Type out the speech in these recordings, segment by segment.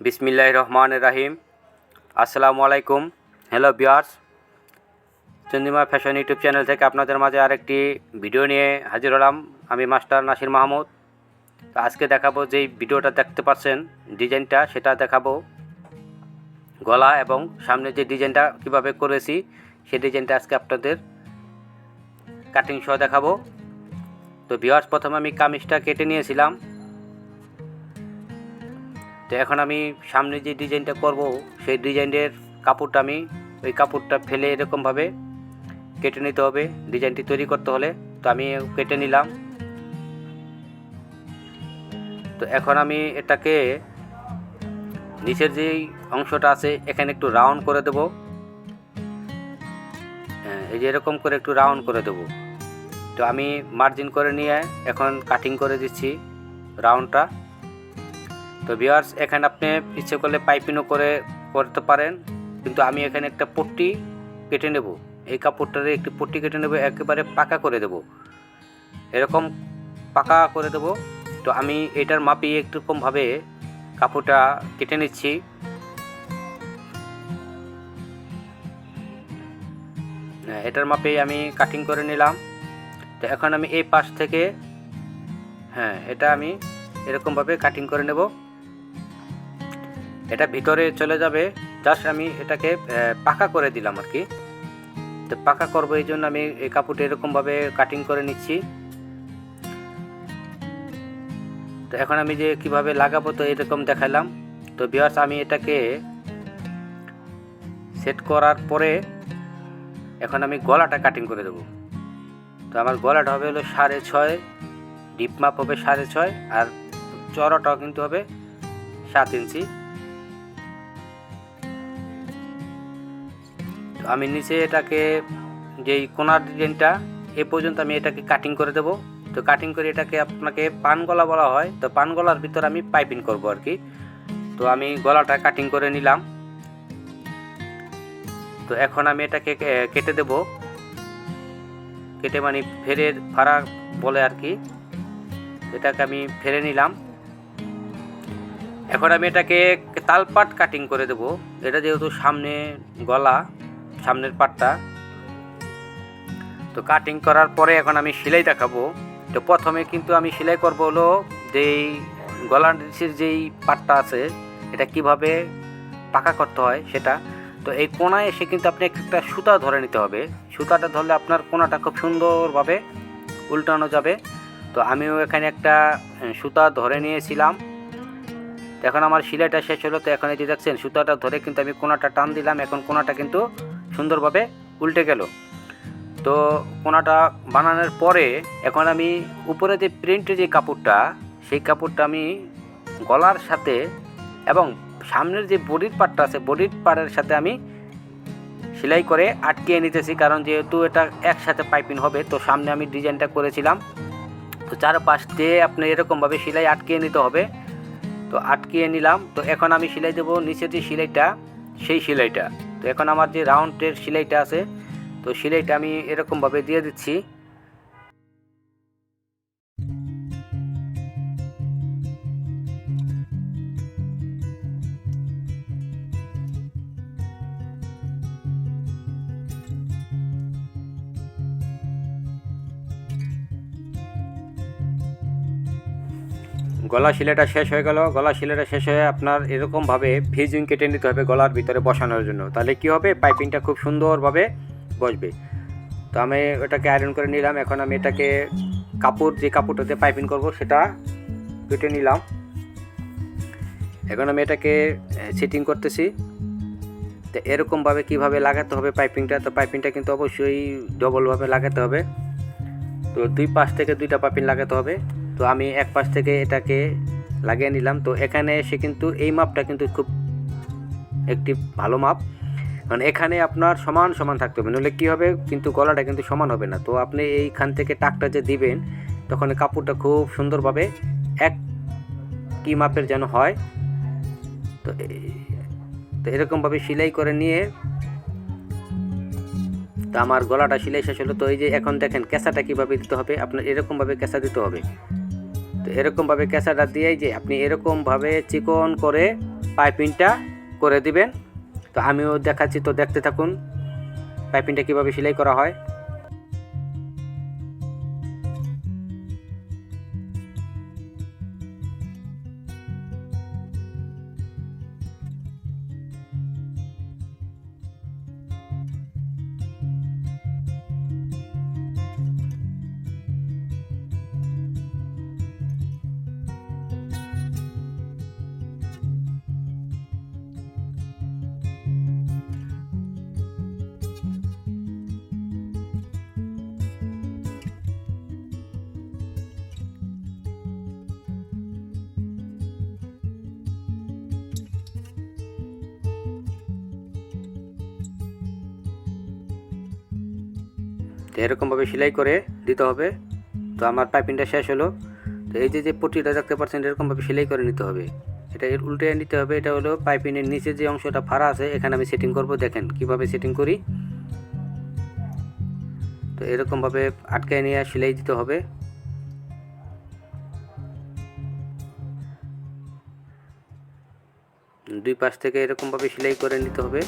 বিসমিল্লাহির রহমানির রহিম। আসসালামু আলাইকুম। Hello viewers, Chandrima fashion YouTube channel থেকে আপনাদের মাঝে আরেকটি ভিডিও নিয়ে হাজির হলাম। আমি মাস্টার নাসির মাহমুদ। তো আজকে দেখাবো যেই ভিডিওটা দেখতে পাচ্ছেন ডিজাইনটা, সেটা দেখাবো গলা এবং সামনে যে ডিজাইনটা কিভাবে করেছি সেই ডিজাইনটা আজকে আপনাদের কাটিং সহ দেখাবো। তো ভিউয়ার্স, প্রথমে আমি কামিজটা কেটে নিয়েছিলাম। তো এখন আমি সামনে যে ডিজাইনটা করব সেই ডিজাইনের কাপড়টা আমি ওই কাপড়টা ফেলে এরকমভাবে কেটে নিতে হবে ডিজাইনটি তৈরি করতে হলে। তো আমি কেটে নিলাম। তো এখন আমি এটাকে নিচের যেই অংশটা আছে এখানে একটু রাউন্ড করে দেব। এই যে এরকম করে একটু রাউন্ড করে দেব। তো আমি মার্জিন করে নিয়ে এখন কাটিং করে দিচ্ছি রাউন্ডটা। তো ভিউয়ার্স, এখানে আপনি ইচ্ছে করলে পাইপিংও করতে পারেন, কিন্তু আমি এখানে একটা পট্টি কেটে নেব। এই কাপড়টারে একটি পট্টি কেটে নেব, একেবারে পাকা করে দেব, এরকম পাকা করে দেব। তো আমি এটার মাপে একরকমভাবে কাপড়টা কেটে নিচ্ছি। এটার মাপেই আমি কাটিং করে নিলাম। তো এখন আমি এই পাশ থেকে এটা আমি এরকমভাবে কাটিং করে নেব। এটা ভিতরে চলে যাবে, জাস্ট আমি এটাকে পাকা করে দিলাম আর কি। তো পাকা করবো এই জন্য আমি এই কাপড়টা এরকমভাবে কাটিং করে নিচ্ছি। তো এখন আমি যে কিভাবে লাগাবো তো এরকম দেখালাম। তো ভিউয়ার্স, আমি এটাকে সেট করার পরে এখন আমি গলাটা কাটিং করে দেব। তো আমার গলাটা হবে হলো 6.5, ডিপ মাপ হবে 6.5, আর চওড়াটাও কিন্তু হবে 7 ইঞ্চি। তো আমি নিচে এটাকে যেই কোনার ডিজাইনটা এ পর্যন্ত আমি এটাকে কাটিং করে দেব। তো কাটিং করে এটাকে আপনাকে পান গলা বলা হয়। তো পান গলার ভিতর আমি পাইপিং করব আর কি। তো আমি গলাটা কাটিং করে নিলাম। তো এখন আমি এটাকে কেটে দেব, কেটে মানে ফেরের ফাড়া বলে আর কি। এটাকে আমি ফেরে নিলাম। এখন আমি এটাকে তালপাট কাটিং করে দেব। এটা যেহেতু সামনে গলা, সামনের পাটটা। তো কাটিং করার পরে এখন আমি সেলাই দেখাবো। তো প্রথমে কিন্তু আমি সেলাই করব হলো যেই গলার নিচের যেই পাটটা আছে এটা কিভাবে পাকা করতে হয় সেটা। তো এই কোনায় এসে কিন্তু আপনি একটা সুতা ধরে নিতে হবে। সুতাটা ধরলে আপনার কোনাটা খুব সুন্দরভাবে উল্টানো যাবে। তো আমিও এখানে একটা সুতা ধরে নিয়েছিলাম। তো এখন আমার সেলাইটা শেষ হলো। তো এখন এই যে দেখছেন সুতাটা ধরে কিন্তু আমি কোনাটা টান দিলাম, এখন কোনাটা কিন্তু সুন্দরভাবে উল্টে গেল। তো কোনাটা বানানোর পরে এখন আমি উপরে যে প্রিন্টের যে কাপড়টা সেই কাপড়টা আমি গলার সাথে এবং সামনের যে বডির পার্টটা আছে বডির পার্টের সাথে আমি সেলাই করে আটকিয়ে নিতেছি, কারণ যেহেতু এটা একসাথে পাইপিং হবে। তো সামনে আমি ডিজাইনটা করেছিলাম, তো চারপাশ দিয়ে আপনি এরকমভাবে সেলাই আটকিয়ে নিতে হবে। তো আটকিয়ে নিলাম। তো এখন আমি সেলাই দেবো নিচের যে সেলাইটা সেই সেলাইটা। তো এখন আমার যে রাউন্ডের সেলাইটা আছে তো সেলাইটা আমি এরকমভাবে দিয়ে দিচ্ছি। গলা সেলাইটা শেষ হয়ে গেল। গলা সেলাইটা শেষ হয়ে আপনার এরকমভাবে ফিজিং কেটে নিতে হবে গলার ভিতরে বসানোর জন্য। তাহলে কি হবে, পাইপিংটা খুব সুন্দরভাবে বসবে। তো আমি ওটাকে আয়রন করে নিলাম। এখন আমি এটাকে যে কাপড়টাতে পাইপিং করব সেটা কেটে নিলাম। এখন আমি এটাকে সেটিং করতেছি। তো এরকমভাবে কিভাবে লাগাতে হবে পাইপিংটা, তো পাইপিংটা কিন্তু অবশ্যই ডবলভাবে লাগাতে হবে। তো দুই পাশ থেকে দুইটা পাইপিং লাগাতে হবে। তো আমি এক পাশ থেকে এটাকে লাগিয়ে নিলাম। তো এখানে এসে কিন্তু এই মাপটা কিন্তু খুব একটি ভালো মাপ, কারণ এখানে আপনার সমান সমান থাকতে হবে, নইলে কী হবে কিন্তু গলাটা কিন্তু সমান হবে না। তো আপনি এইখান থেকে টাকটা যে দিবেন তখন কাপড়টা খুব সুন্দরভাবে এক কি মাপের যেন হয়। তো এরকমভাবে সেলাই করে নিয়ে তো আমার গলাটা সেলাই শেষ হলো। তো এই যে এখন দেখেন কেঁচাটা কীভাবে দিতে হবে, আপনার এরকমভাবে কেঁচা দিতে হবে। তো এরকমভাবে কেঁচাটা দিয়েই যে আপনি এরকমভাবে চিকন করে পাইপিংটা করে দিবেন। তো আমিও দেখাচ্ছি, তো দেখতে থাকুন পাইপিংটা কীভাবে সেলাই করা হয়। তো এরকমভাবে সেলাই করে দিতে হবে। তো আমার পাইপিংটা শেষ হলো। তো এই যে পট্টিটা দেখতে পাচ্ছেন, এরকমভাবে সেলাই করে নিতে হবে। এটা উল্টে নিতে হবে। এটা হলো পাইপিংয়ের নিচে যে অংশটা ফাড়া আছে, এখানে আমি সেটিং করব। দেখেন কিভাবে সেটিং করি। তো এরকমভাবে আটকায় নিয়ে সেলাই দিতে হবে। দুই পাশ থেকে এরকমভাবে সেলাই করে নিতে হবে।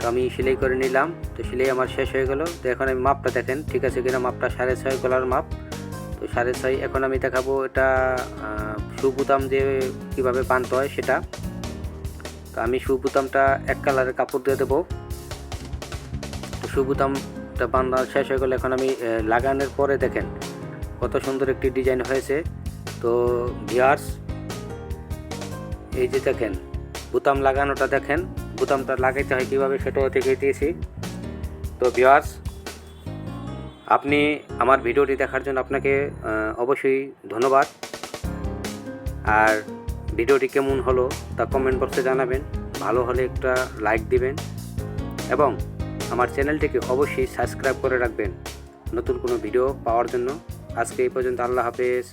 তো আমি সেলাই করে নিলাম। তো সেলাই আমার শেষ হয়ে গেল। তো এখন আমি মাপটা দেখেন ঠিক আছে কিনা। মাপটা 6.5 গলার মাপ। তো 6.5। এখন আমি দেখাবো এটা শু বোতাম যে কীভাবে বাঁধতে হয় সেটা। তো আমি শু বোতামটা এক কালারের কাপড় দিয়ে দেবো। তো শু বোতামটা বাঁধা শেষ হয়ে গেল। এখন আমি লাগানোর পরে দেখেন কত সুন্দর একটি ডিজাইন হয়েছে। তো ভিউয়ার্স, এই যে দেখেন বোতাম লাগানোটা দেখেন, বোতামটা লাগাইতে হয় কীভাবে সেটাও দেখিয়ে দিয়েছি। তো ভিউয়ার্স, আপনি আমার ভিডিওটি দেখার জন্য আপনাকে অবশ্যই ধন্যবাদ। আর ভিডিওটি কেমন হলো তা কমেন্ট বক্সে জানাবেন। ভালো হলে একটা লাইক দিবেন এবং আমার চ্যানেলটিকে অবশ্যই সাবস্ক্রাইব করে রাখবেন নতুন কোনো ভিডিও পাওয়ার জন্য। আজকে এই পর্যন্ত। আল্লাহ হাফেজ।